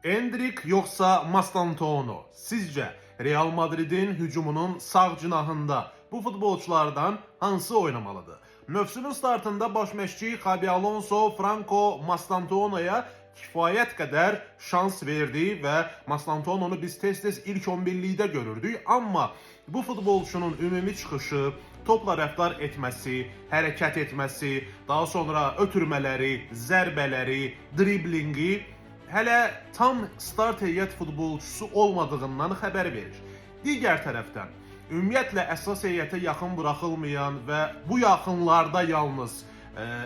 Endrick yoksa Mastantuono? Sizce Real Madrid'in hücumunun sağ cinahında bu futbolçulardan hansı oynamalıdır? Mövsümün startında baş məşqçi Xabi Alonso Franco Mastantuono'ya kifayət qədər şans verdi və Mastantuono'nu biz tez-tez ilk 11'likdə görürdük. Amma bu futbolçunun ümumi çıxışı, topla rəftar etməsi, hərəkət etməsi, daha sonra ötürmələri, zərbələri, driblingi hələ tam start heyət futbolçusu olmadığından xəbər verir. Digər tərəfdən, ümumiyyətlə əsas heyətə yaxın buraxılmayan və bu yaxınlarda yalnız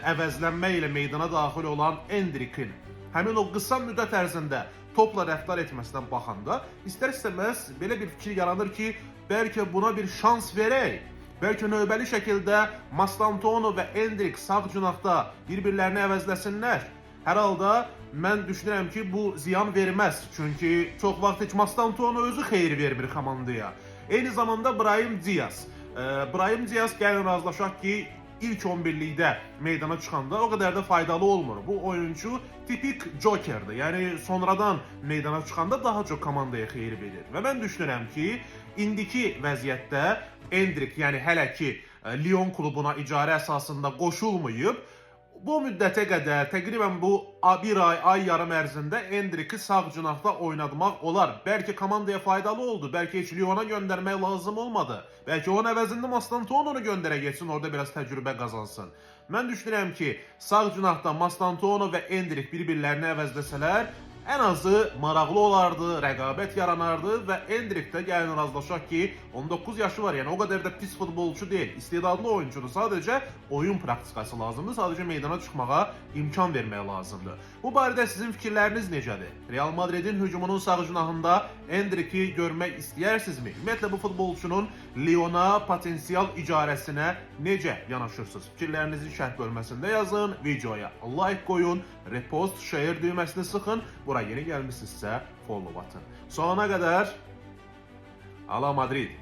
əvəzlənmə ilə meydana daxil olan Endrick'in həmin o qısa müddət ərzində topla rəftar etməsindən baxanda istər-istəməz belə bir fikir yaranır ki, bəlkə buna bir şans verək. Bəlkə növbəli şəkildə Mastantuono və Endrick sağ cinahda bir-birlərini əvəzləsinlər. Hər halda mən düşünürəm ki, bu ziyan verməz. Çünki çox vaxt heç Mastantuono özü xeyir vermir komandaya. Eyni zamanda Brahim Diaz. Brahim Diaz gəlin razılaşaq ki, ilk 11'likdə meydana çıxanda o qədər də faydalı olmur. Bu oyuncu tipik jokerdir. Yəni sonradan meydana çıxanda daha çox komandaya xeyir verir. Və mən düşünürəm ki, indiki vəziyyətdə Endrick, yəni hələ ki Lyon klubuna icarə əsasında qoşulmayıb, bu müddətə qədər təqribən bu bir ay yarım ərzində Endrick'i sağ cinahda oynatmaq olar. Bəlkə komandaya faydalı oldu, bəlkə heç Lyon'a göndərmək lazım olmadı. Bəlkə onun əvəzində Mastantuono'nu göndərə getsin, orada biraz təcrübə qazansın. Mən düşünürəm ki, sağ cinahda Mastantuono və Endrick bir-birlərini əvəzləsələr, ən azı maraqlı olardı, rəqabət yaranardı və Endrick də gəlin razılaşaq ki, 19 yaşı var, yəni o qədər də pis futbolçu deyil, istedadlı oyuncudur. Sadəcə oyun praktikası lazımdır, sadəcə meydana çıxmağa imkan vermək lazımdır. Bu barədə sizin fikirləriniz necədir? Real Madrid'in hücumunun sağ cinahında Endrick'i görmək istəyərsinizmi? Ümumiyyətlə bu futbolçunun Lyon'a potensial icarəsinə necə yanaşırsınız? Fikirlərinizi şərh bölməsində yazın, videoya like qoyun, repost, share düyməsini sıxın. Buraya yeni gəlmişsinizsə follow atın. Sonuna qədər Ala Madrid.